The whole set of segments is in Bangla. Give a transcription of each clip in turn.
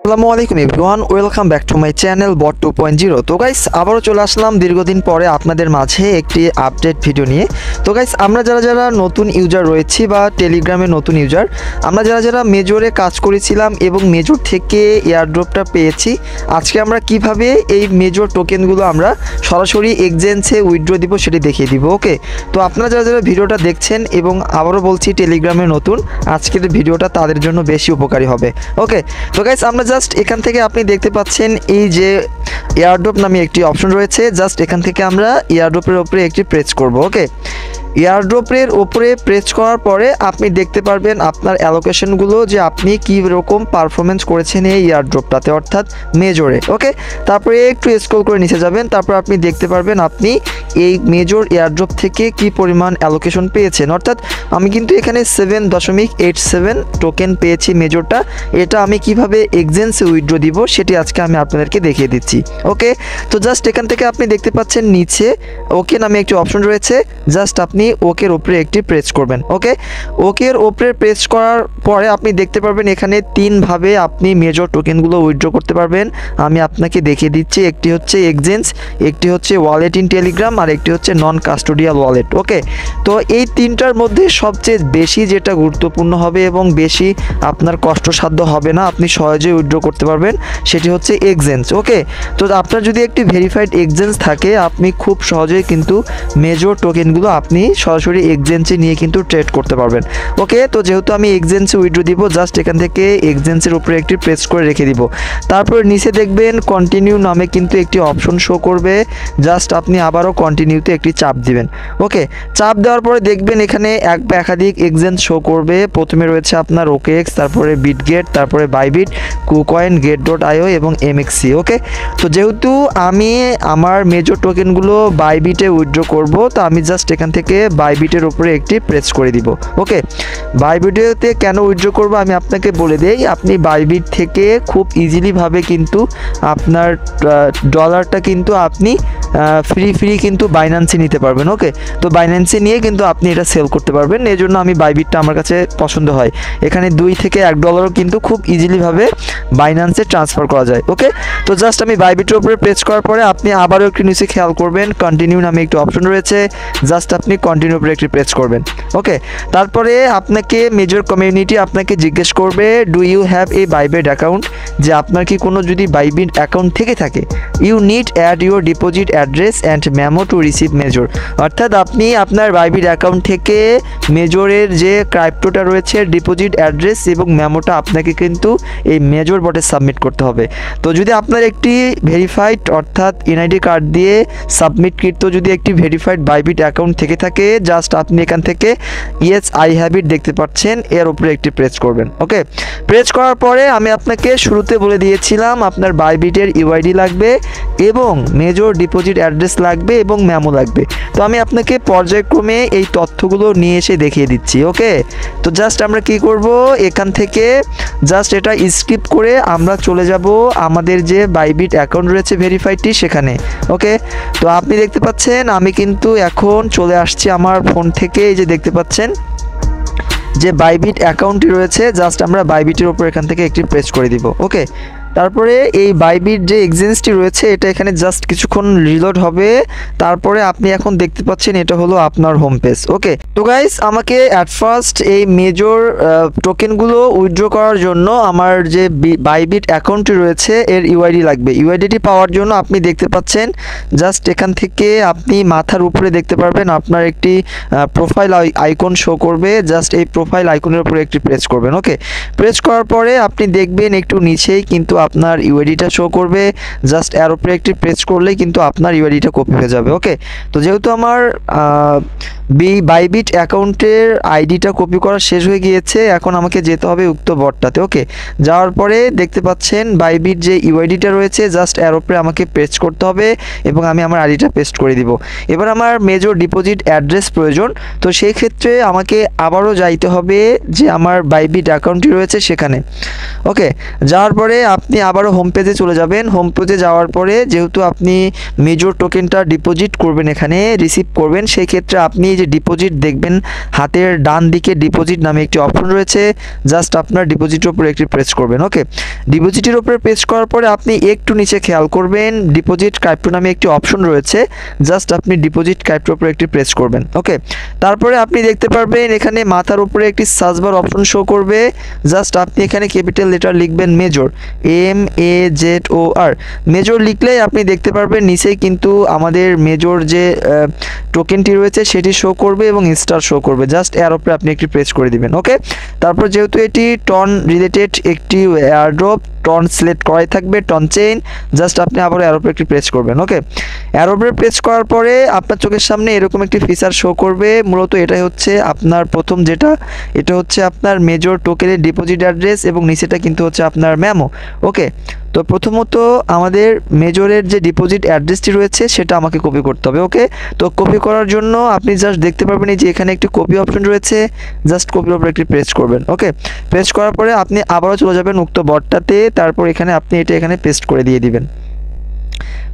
আসসালামু আলাইকুম everyone, welcome back to my channel bot 2.0। তো গাইস আবারও চলে আসলাম দীর্ঘদিন পরে আপনাদের মাঝে একটি আপডেট ভিডিও নিয়ে। তো গাইস আমরা যারা নতুন ইউজার রয়েছি বা টেলিগ্রামে নতুন ইউজার, আমরা যারা মেজরে কাজ করেছিলাম এবং মেজর থেকে এয়ারড্রপটা পেয়েছি, আজকে আমরা কিভাবে এই মেজর টোকেনগুলো আমরা সরাসরি এক্সচেঞ্জে উইথড্র দিব সেটি দেখিয়ে দিব। ওকে, তো আপনারা যারা ভিডিওটা দেখছেন এবং আবারও বলছি টেলিগ্রামে নতুন, আজকের ভিডিওটা তাদের জন্য বেশি উপকারী হবে। ওকে, তো গাইস আমরা জাস্ট এখান থেকে আপনি দেখতে পাচ্ছেন এই যে এয়ারড্রপ নামে একটি অপশন রয়েছে, জাস্ট এখান থেকে আমরা এয়ারড্রপের উপরে একটি প্রেস করব। ওকে, এয়ারড্রপের উপরে প্রেস করার পরে আপনি দেখতে পারবেন আপনার অ্যালোকেশনগুলো যে আপনি কী রকম পারফরমেন্স করেছেন এই এয়ারড্রপটাতে, অর্থাৎ মেজরে। ওকে, তারপরে একটু স্ক্রল করে নিচে যাবেন, তারপর আপনি দেখতে পারবেন আপনি এই মেজর এয়ারড্রপ থেকে কি পরিমাণ অ্যালোকেশন পেয়েছেন। অর্থাৎ আমি কিন্তু এখানে 7.87 টোকেন পেয়েছি মেজরটা। এটা আমি কিভাবে এক্সচেঞ্জে উইথড্র দিব সেটি আজকে আমি আপনাদেরকে দেখিয়ে দিচ্ছি। ওকে, তো জাস্ট এখান থেকে আপনি দেখতে পাচ্ছেন নিচে ওকে নামে একটি অপশন রয়েছে, জাস্ট আপনি ওকের উপরে একটি প্রেস করবেন। ওকে, ওকের উপরে প্রেস করার পরে আপনি দেখতে পারবেন এখানে তিনভাবে আপনি মেজর টোকেনগুলো উইথড্র করতে পারবেন। আমি আপনাকে দেখিয়ে দিচ্ছি, একটি হচ্ছে এক্সচেঞ্জ, একটি হচ্ছে ওয়ালেট ইন টেলিগ্রাম, আর একটি হচ্ছে নন কাস্টোডিয়াল ওয়ালেট। ওকে, তো এই তিনটার মধ্যে সবচেয়ে বেশি যেটা গুরুত্বপূর্ণ হবে এবং বেশি আপনার কষ্টসাধ্য হবে না, আপনি সহজেই উইথড্র করতে পারবেন, সেটি হচ্ছে এক্সচেঞ্জ। ওকে, তো আপনার যদি একটি ভেরিফাইড এক্সচেঞ্জ থাকে, আপনি খুব সহজেই কিন্তু মেজর টোকেনগুলো আপনি সরাসরি এক্সচেঞ্জে নিয়ে কিন্তু ট্রেড করতে পারবেন। ওকে, তো যেহেতু আমি এক্সচেঞ্জে উইথড্র দিব, জাস্ট এখান থেকে এক্সচেঞ্জের উপরে একটি প্রেস করে রেখে দিব। তারপর নিচে দেখবেন কন্টিনিউ নামে কিন্তু একটি অপশন শো করবে, জাস্ট আপনি আবারও কন্টিনিউতে একটি চাপ দিবেন। ওকে, চাপ দেওয়ার পরে দেখবেন এখানে এক বা একাধিক এক্সচেঞ্জ শো করবে। প্রথমে রয়েছে আপনার ওকেএক্স, তারপরে বিটগেট, তারপরে বাইবিট, কুকয়েন, গেট.io এবং এমএক্সি। ওকে, তো যেহেতু আমি আমার মেজর টোকেনগুলো বাইবিটে উইথড্র করব, তো আমি জাস্ট এখান থেকে বাইবিটের উপরে একটি প্রেস করে দিব। ওকে, বাইবিটেতে কেন উইথড্র করব আমি আপনাকে বলে দেই। আপনি বাইবিট থেকে খুব ইজিলিভাবে কিন্তু আপনার ডলারটা কিন্তু আপনি ফ্রি কিন্তু বাইন্যান্সে নিতে পারবেন। ওকে, তো বাইন্যান্সে নিয়ে কিন্তু আপনি এটা সেল করতে পারবেন। এই জন্য আমি বাইবিটটা আমার কাছে পছন্দ হয়। এখানে $2 থেকে $1 কিন্তু খুব ইজিলিভাবে বাইন্যান্সে ট্রান্সফার করা যায়। ওকে, তো জাস্ট আমি বাইবিটের উপরে প্রেস করার পরে আপনি আবারও একটু নিচে খেয়াল করবেন কন্টিনিউ নামে একটি অপশন রয়েছে, জাস্ট আপনি কন্টিনিউ উপরে একটি প্রেস করবেন। ওকে, তারপরে আপনাকে মেজর কমিউনিটি আপনাকে জিজ্ঞেস করবে do you have a Bybit account, যে আপনার কি কোনো যদি বাইবিট অ্যাকাউন্ট থেকে থাকে, you need add your deposit address and memo to receive major. অর্থাৎ আপনি আপনার বাইবিট অ্যাকাউন্ট থেকে মেজরের যে ক্রাইপ্টোটা রয়েছে ডিপোজিট অ্যাড্রেস এবং মেমোটা আপনাকে কিন্তু এই মেজর বটে সাবমিট করতে হবে। তো যদি আপনার একটি ভেরিফাইড অর্থাৎ এনআইডি কার্ড দিয়ে সাবমিটকৃত যদি একটি ভেরিফাইড বাইবিট অ্যাকাউন্ট থেকে থাকে, জাস্ট আপনি এখান থেকে ইয়েস আই হ্যাভ ইট দেখতে পাচ্ছেন, এর উপরে একটি প্রেস করবেন। ওকে, প্রেস করার পরে আমি আপনাকে শুরুতে বলে দিয়েছিলাম আপনার বাইবিটের ইউআইডি লাগবে এবং মেজর ডিপোজিট অ্যাড্রেস লাগবে এবং মেমো লাগবে। তো আমি আপনাকে পর্যায়ক্রমে এই তথ্যগুলো নিয়ে এসে দেখিয়ে দিচ্ছি। ওকে, তো জাস্ট আমরা কি করব, এখান থেকে জাস্ট এটা স্কিপ করে আমরা চলে যাব আমাদের যে বাইবিট অ্যাকাউন্ট রয়েছে ভেরিফাইডটি সেখানে। ওকে, তো আপনি দেখতে পাচ্ছেন আমি কিন্তু এখন চলে আসছি আমার ফোন থেকে, এই যে দেখতে পাচ্ছেন যে বাইবিট অ্যাকাউন্টটি রয়েছে, জাস্ট আমরা বাইবিটের উপর এখান থেকে একটি প্রেস করে দিব। ওকে, তারপরে এই বাইবিট যে এক্সচেঞ্জটি রয়েছে এটা এখানে জাস্ট কিছুক্ষণ রিলোড হবে, তারপরে আপনি এখন দেখতে পাচ্ছেন এটা হলো আপনার হোম পেজ। ওকে, তো গাইস আমাকে অ্যাট ফার্স্ট এই মেজর টোকেনগুলো উইথড্র করার জন্য আমার যে বাইবিট অ্যাকাউন্টটি রয়েছে এর ইউআইডি লাগবে। ইউআইডিটি পাওয়ার জন্য আপনি দেখতে পাচ্ছেন জাস্ট এখান থেকে আপনি মাথার উপরে দেখতে পারবেন আপনার একটি প্রোফাইল আইকন শো করবে, জাস্ট এই প্রোফাইল আইকনের উপরে একটি প্রেস করবেন। ওকে, প্রেস করার পরে আপনি দেখবেন একটু নিচেই কিন্তু আপনার ইউআইডিটা শো করবে, জাস্ট এর উপরে একটি প্রেস করলেই কিন্তু আপনার ইউআইডিটা কপি হয়ে যাবে। ওকে, তো যেহেতু আমার বাইবিট অ্যাকাউন্টের আইডিটা কপি করা শেষ হয়ে গিয়েছে, এখন আমাকে যেতে হবে উক্ত বটটাতে। ওকে, যাওয়ার পরে দেখতে পাচ্ছেন বাইবিট যে ইউআইডিটা রয়েছে, জাস্ট এর উপরে আমাকে পেস্ট করতে হবে এবং আমি আমার আইডিটা পেস্ট করে দিব। এবার আমার মেজর ডিপোজিট অ্যাড্রেস প্রয়োজন, তো সেই ক্ষেত্রে আমাকে আবারও যাইতে হবে যে আমার বাইবিট অ্যাকাউন্টটি রয়েছে সেখানে। ওকে, যাওয়ার পরে আপনি আবারও হোম পেজে চলে যাবেন। হোম পেজে যাওয়ার পরে যেহেতু আপনি মেজর টোকেনটা ডিপোজিট করবেন, এখানে রিসিভ করবেন, সেই ক্ষেত্রে আপনি যে ডিপোজিট দেখবেন হাতের ডান দিকে ডিপোজিট নামে একটি অপশন রয়েছে, জাস্ট আপনার ডিপোজিটের উপরে একটি প্রেস করবেন। ওকে, ডিপোজিটের উপরে প্রেস করার পরে আপনি একটু নিচে খেয়াল করবেন ডিপোজিট ক্রাইপ্টো নামে একটি অপশন রয়েছে, জাস্ট আপনি ডিপোজিট ক্রাইপ্টোর উপরে একটি প্রেস করবেন। ওকে, তারপরে আপনি দেখতে পারবেন এখানে মাথার উপরে একটি সার্চ বার অপশন শো করবে, জাস্ট আপনি এখানে ক্যাপিটাল লেটার লিখবেন মেজর, MEJOR, মেজর লিখলেই আপনি দেখতে পারবেন নিচেই কিন্তু আমাদের মেজর যে টোকেনটি রয়েছে সেটি শো করবে এবং স্টার শো করবে, জাস্ট এর উপরে আপনি একটি প্রেস করে দিবেন। ওকে, তারপর যেহেতু এটি টন রিলেটেড একটি এয়ারড্রপ, টন সিলেক্ট করাই থাকবে, টন চেইন, জাস্ট আপনি আবার এর উপরে একটি প্রেস করবেন। ওকে, এর উপরে প্রেস করার পরে আপনার চোখের সামনে এরকম একটি ফিচার শো করবে, মূলত এটাই হচ্ছে আপনার প্রথম যেটা, এটা হচ্ছে আপনার মেজর টোকেনের ডিপোজিট অ্যাড্রেস এবং নিচেটা কিন্তু হচ্ছে আপনার মেমো। ওকে, তো প্রথমত আমাদের মেজরের যে ডিপোজিট অ্যাড্রেসটি রয়েছে সেটা আমাকে কপি করতে হবে। ওকে, তো কপি করার জন্য আপনি জাস্ট দেখতে পারবেন এই যে এখানে একটি কপি অপশন রয়েছে, জাস্ট কপির উপরে একটি প্রেস করবেন। ওকে, প্রেস করার পরে আপনি আবারও চলে যাবেন উক্ত বটটাতে, তারপর এখানে আপনি এটা এখানে পেস্ট করে দিয়ে দিবেন।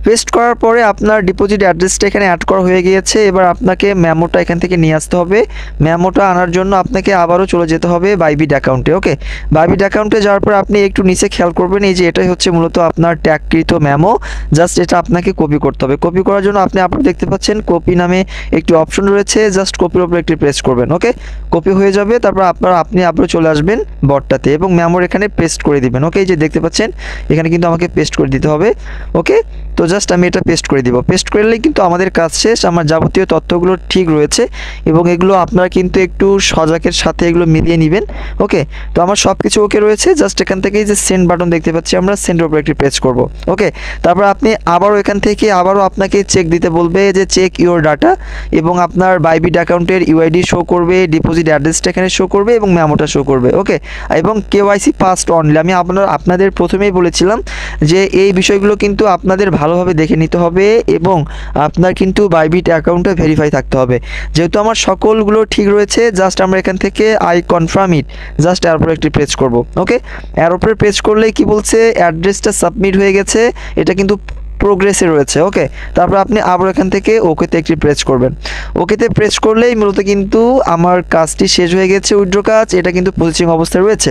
পেস্ট করার পরে আপনার ডিপোজিট অ্যাড্রেসটা এখানে অ্যাড করা হয়ে গিয়েছে। এবার আপনাকে মেমোটা এখান থেকে নিয়ে আসতে হবে। মেমোটা আনার জন্য আপনাকে আবারও চলে যেতে হবে বাইবিট অ্যাকাউন্টে। ওকে, বাইবিট অ্যাকাউন্টে যাওয়ার পর আপনি একটু নিচে খেয়াল করবেন এই যে এটাই হচ্ছে মূলত আপনার ট্যাগকৃত মেমো, জাস্ট এটা আপনাকে কপি করতে হবে। কপি করার জন্য আপনি দেখতে পাচ্ছেন কপি নামে একটি অপশন রয়েছে, জাস্ট কপির উপরে একটি প্রেস করবেন। ওকে, কপি হয়ে যাবে, তারপর আপনি আবারও চলে আসবেন বটটাতে এবং মেমোর এখানে পেস্ট করে দিবেন। ওকে, এই যে দেখতে পাচ্ছেন এখানে কিন্তু আমাকে পেস্ট করে দিতে হবে। ওকে, তো জাস্ট আমি এটা পেস্ট করে দিব। পেস্ট করলেই কিন্তু আমাদের কাজ শেষ, আমার যাবতীয় তথ্যগুলো ঠিক রয়েছে এবং এগুলো আপনারা কিন্তু একটু সজাগের সাথে এগুলো মিলিয়ে নেবেন। ওকে, তো আমার সব কিছু ওকে রয়েছে, জাস্ট এখান থেকে যে সেন্ড বাটন দেখতে পাচ্ছি আমরা সেন্ডের উপরে একটি প্রেস করব। ওকে, তারপর আপনি আবারও এখান থেকে আবারও আপনাকে চেক দিতে বলবে যে চেক ইওর ডাটা এবং আপনার বাইবিট অ্যাকাউন্টের ইউআইডি শো করবে, ডিপোজিট অ্যাড্রেসটা এখানে শো করবে এবং মেমোটা শো করবে। ওকে, এবং কেওয়াইসি পাসড অনলি, আমি আপনাদের প্রথমেই বলেছিলাম যে এই বিষয়গুলো কিন্তু আপনাদের ভালোভাবে দেখে নিতে হবে এবং আপনার কিন্তু বাইবিট অ্যাকাউন্টে ভেরিফাই থাকতে হবে। যেহেতু আমার সকলগুলো ঠিক রয়েছে, জাস্ট আমরা এখান থেকে আই কনফার্ম ইট, জাস্ট এর উপরে একটি প্রেস করব। ওকে, এর উপরে প্রেস করলেই কি বলছে অ্যাড্রেসটা সাবমিট হয়ে গেছে, এটা কিন্তু প্রোগ্রেসে রয়েছে। ওকে, তারপর আপনি আবার এখান থেকে ওকেতে একটি প্রেস করবেন। ওকেতে প্রেস করলেই মূলত কিন্তু আমার কাজটি শেষ হয়ে গেছে, উইথড্র কাজ, এটা কিন্তু প্রসেসিং অবস্থায় রয়েছে।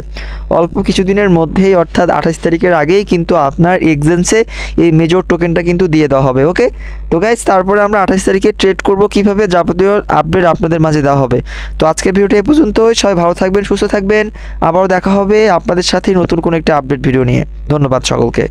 অল্প কিছুদিনের মধ্যেই অর্থাৎ 28 তারিখের আগেই কিন্তু আপনার এক্সচেঞ্জে এই মেজর টোকেনটা কিন্তু দিয়ে দেওয়া হবে। ওকে, তো গাইজ তারপরে আমরা 28 তারিখে ট্রেড করব, কিভাবে যাবতীয় আপডেট আপনাদের মাঝে দেওয়া হবে। তো আজকের ভিডিওটা এই পর্যন্তই, সবাই ভালো থাকবেন, সুস্থ থাকবেন, আবারও দেখা হবে আপনাদের সাথে নতুন কোনো একটা আপডেট ভিডিও নিয়ে। ধন্যবাদ সকলকে।